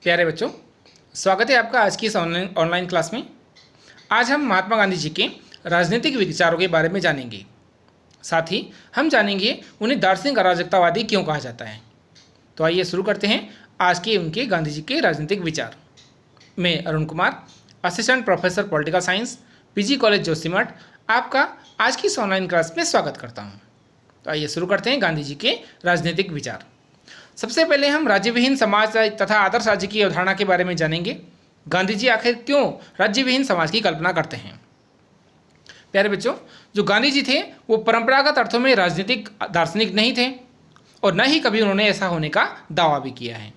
प्यारे बच्चों, स्वागत है आपका आज की इस ऑनलाइन क्लास में। आज हम महात्मा गांधी जी के राजनीतिक विचारों के बारे में जानेंगे। साथ ही हम जानेंगे उन्हें दार्शनिक अराजकतावादी क्यों कहा जाता है। तो आइए शुरू करते हैं आज के उनके गांधी जी के राजनीतिक विचार। मैं Arun Kumar, assistant professor political science, PG college Joshimath, आपका आज की इस ऑनलाइन क्लास में स्वागत करता हूँ। तो आइए शुरू करते हैं गांधी जी के राजनीतिक विचार। सबसे पहले हम राज्यविहीन समाज तथा आदर्श राज्य की अवधारणा के बारे में जानेंगे। गांधी जी आखिर क्यों राज्यविहीन समाज की कल्पना करते हैं। प्यारे बच्चों, जो गांधी जी थे वो परंपरागत अर्थों में राजनीतिक दार्शनिक नहीं थे और न ही कभी उन्होंने ऐसा होने का दावा भी किया है।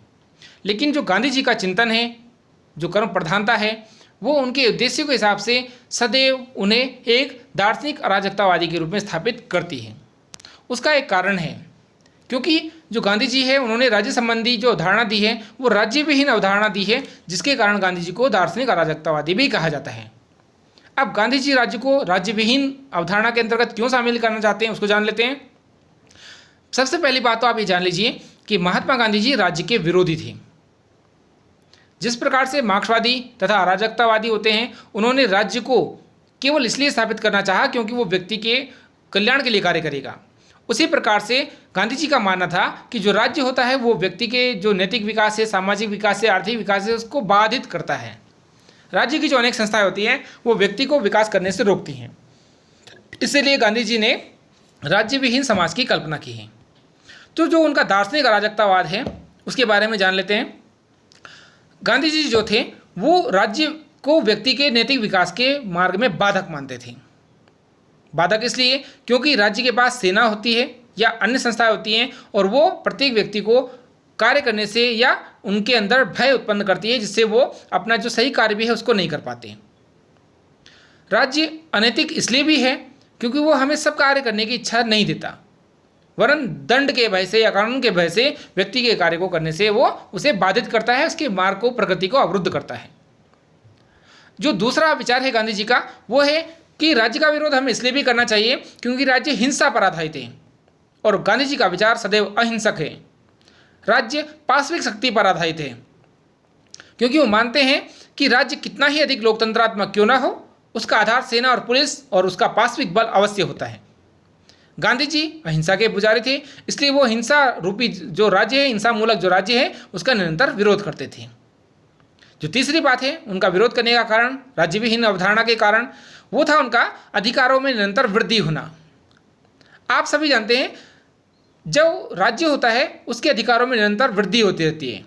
लेकिन जो गांधी जी का चिंतन है, जो कर्म प्रधानता है, वो उनके उद्देश्यों के हिसाब से सदैव उन्हें एक दार्शनिक अराजकतावादी के रूप में स्थापित करती है। उसका एक कारण है, क्योंकि जो गांधी जी है उन्होंने राज्य संबंधी जो अवधारणा दी है वो राज्यविहीन अवधारणा दी है, जिसके कारण गांधी जी को दार्शनिक अराजकतावादी भी कहा जाता है। अब गांधी जी राज्य को राज्यविहीन अवधारणा के अंतर्गत क्यों शामिल करना चाहते हैं, उसको जान लेते हैं। सबसे पहली बात तो आप ये जान लीजिए कि महात्मा गांधी जी राज्य के विरोधी थे। जिस प्रकार से मार्क्सवादी तथा अराजकतावादी होते हैं, उन्होंने राज्य को केवल इसलिए स्थापित करना चाहा क्योंकि वो व्यक्ति के कल्याण के लिए कार्य करेगा। उसी प्रकार से गांधी जी का मानना था कि जो राज्य होता है वो व्यक्ति के जो नैतिक विकास है, सामाजिक विकास है, आर्थिक विकास है, उसको बाधित करता है। राज्य की जो अनेक संस्थाएं होती हैं वो व्यक्ति को विकास करने से रोकती हैं। इसलिए गांधी जी ने राज्यविहीन समाज की कल्पना की है। तो जो उनका दार्शनिक अराजकतावाद है उसके बारे में जान लेते हैं। गांधी जी जो थे वो राज्य को व्यक्ति के नैतिक विकास के मार्ग में बाधक मानते थे। बाधक इसलिए क्योंकि राज्य के पास सेना होती है या अन्य संस्थाएं होती हैं और वो प्रत्येक व्यक्ति को कार्य करने से या उनके अंदर भय उत्पन्न करती है, जिससे वो अपना जो सही कार्य भी है उसको नहीं कर पाते। राज्य अनैतिक इसलिए भी है क्योंकि वो हमें सब कार्य करने की इच्छा नहीं देता, वरन दंड के भय से या कानून के भय से व्यक्ति के कार्य को करने से वो उसे बाधित करता है, उसके मार्ग को, प्रगति को अवरुद्ध करता है। जो दूसरा विचार है गांधी जी का वो है कि राज्य का विरोध हमें इसलिए भी करना चाहिए क्योंकि राज्य हिंसा पर आधारित है और गांधी जी का विचार सदैव अहिंसक है। राज्य पाशविक शक्ति पर आधारित है क्योंकि वो मानते हैं कि राज्य कितना ही अधिक लोकतंत्रात्मक क्यों ना हो, उसका आधार सेना और पुलिस और उसका पाशविक बल अवश्य होता है। गांधी जी अहिंसा के पुजारी थे, इसलिए वो हिंसा रूपी जो राज्य है, हिंसा मूलक जो राज्य है, उसका निरंतर विरोध करते थे। जो तीसरी बात है उनका विरोध करने का कारण, राज्यविहीन अवधारणा के कारण, वो था उनका अधिकारों में निरंतर वृद्धि होना। आप सभी जानते हैं जो राज्य होता है उसके अधिकारों में निरंतर वृद्धि होती रहती है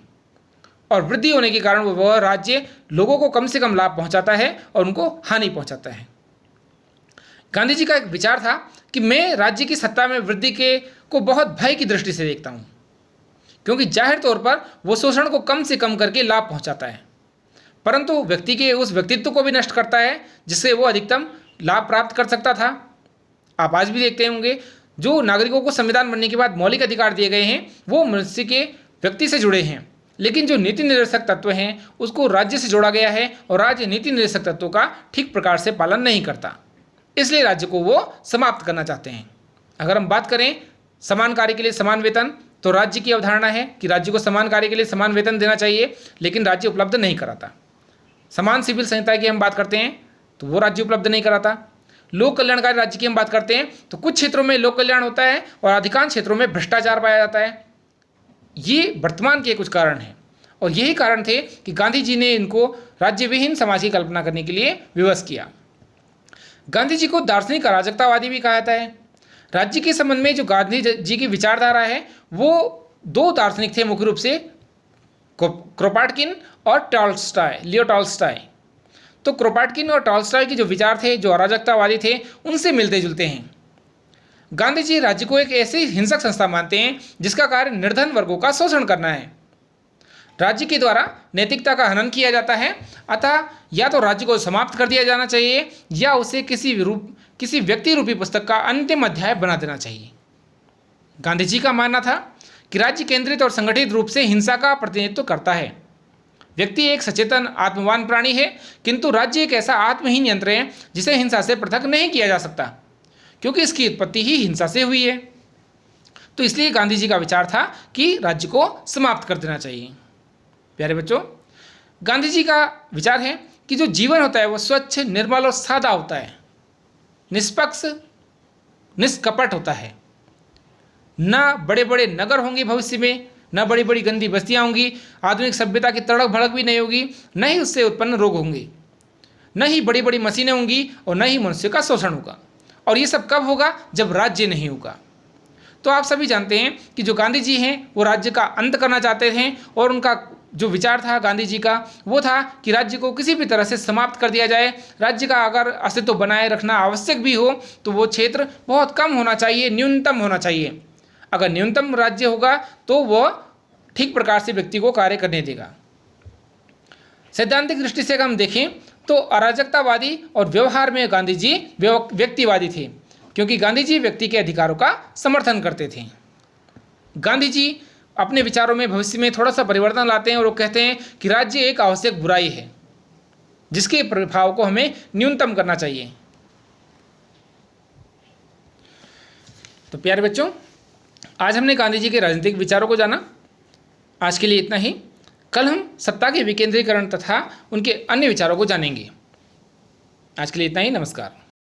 और वृद्धि होने के कारण वह राज्य लोगों को कम से कम लाभ पहुंचाता है और उनको हानि पहुंचाता है। गांधी जी का एक विचार था कि मैं राज्य की सत्ता में वृद्धि के को बहुत भय की दृष्टि से देखता हूं, क्योंकि जाहिर तौर पर वो शोषण को कम से कम करके लाभ पहुंचाता है, परंतु व्यक्ति के उस व्यक्तित्व को भी नष्ट करता है जिससे वो अधिकतम लाभ प्राप्त कर सकता था। आप आज भी देखते होंगे जो नागरिकों को संविधान बनने के बाद मौलिक अधिकार दिए गए हैं वो मनुष्य के व्यक्ति से जुड़े हैं, लेकिन जो नीति निर्देशक तत्व हैं उसको राज्य से जोड़ा गया है और राज्य नीति निर्देशक तत्वों का ठीक प्रकार से पालन नहीं करता, इसलिए राज्य को वो समाप्त करना चाहते हैं। अगर हम बात करें समान कार्य के लिए समान वेतन, तो राज्य की अवधारणा है कि राज्य को समान कार्य के लिए समान वेतन देना चाहिए, लेकिन राज्य उपलब्ध नहीं कराता। समान सिविल संहिता की हम बात करते हैं तो वो राज्य उपलब्ध नहीं कराता। लोक कल्याणकारी राज्य की हम बात करते हैं तो कुछ क्षेत्रों में लोक कल्याण होता है और अधिकांश क्षेत्रों में भ्रष्टाचार पाया जाता है। ये वर्तमान के कुछ कारण हैं और यही कारण थे कि गांधी जी ने इनको राज्यविहीन समाज की कल्पना करने के लिए विवश किया। गांधी जी को दार्शनिक अराजकतावादी भी कहा जाता है। राज्य के संबंध में जो गांधी जी की विचारधारा है वो दो दार्शनिक थे मुख्य रूप से, क्रोपाटकिन और टॉल्स्टॉय, लियो टॉल्स्टॉय। तो क्रोपाटकिन और टॉल्स्टॉय के जो विचार थे, जो अराजकतावादी थे, उनसे मिलते जुलते हैं। गांधी जी राज्य को एक ऐसी हिंसक संस्था मानते हैं जिसका कार्य निर्धन वर्गों का शोषण करना है। राज्य के द्वारा नैतिकता का हनन किया जाता है, अतः या तो राज्य को समाप्त कर दिया जाना चाहिए या उसे किसी व्यक्ति रूपी पुस्तक का अंतिम अध्याय बना देना चाहिए। गांधी जी का मानना था कि राज्य केंद्रित और संगठित रूप से हिंसा का प्रतिनिधित्व करता है। व्यक्ति एक सचेतन आत्मवान प्राणी है, किंतु राज्य एक ऐसा आत्महीन यंत्र है जिसे हिंसा से पृथक नहीं किया जा सकता, क्योंकि इसकी उत्पत्ति ही हिंसा से हुई है। तो इसलिए गांधी जी का विचार था कि राज्य को समाप्त कर देना चाहिए। प्यारे बच्चों, गांधी जी का विचार है कि जो जीवन होता है वो स्वच्छ, निर्मल और सादा होता है, निष्पक्ष, निष्कपट होता है। ना बड़े बड़े नगर होंगे भविष्य में, न बड़ी बड़ी गंदी बस्तियां होंगी, आधुनिक सभ्यता की तड़क भड़क भी नहीं होगी, न ही उससे उत्पन्न रोग होंगे, न ही बड़ी बड़ी मशीनें होंगी और न ही मनुष्य का शोषण होगा। और ये सब कब होगा? जब राज्य नहीं होगा। तो आप सभी जानते हैं कि जो गांधी जी हैं वो राज्य का अंत करना चाहते थे और उनका जो विचार था गांधी जी का वो था कि राज्य को किसी भी तरह से समाप्त कर दिया जाए। राज्य का अगर अस्तित्व बनाए रखना आवश्यक भी हो तो वो क्षेत्र बहुत कम होना चाहिए, न्यूनतम होना चाहिए। अगर न्यूनतम राज्य होगा तो वह ठीक प्रकार से व्यक्ति को कार्य करने देगा। सैद्धांतिक दृष्टि से अगर हम देखें तो अराजकतावादी और व्यवहार में गांधी जी व्यक्तिवादी थे, क्योंकि गांधी जी व्यक्ति के अधिकारों का समर्थन करते थे। गांधी जी अपने विचारों में भविष्य में थोड़ा सा परिवर्तन लाते हैं और वो कहते हैं कि राज्य एक आवश्यक बुराई है जिसके प्रभाव को हमें न्यूनतम करना चाहिए। तो प्यारे बच्चों, आज हमने गांधी जी के राजनीतिक विचारों को जाना। आज के लिए इतना ही। कल हम सत्ता के विकेंद्रीकरण तथा उनके अन्य विचारों को जानेंगे। आज के लिए इतना ही। नमस्कार।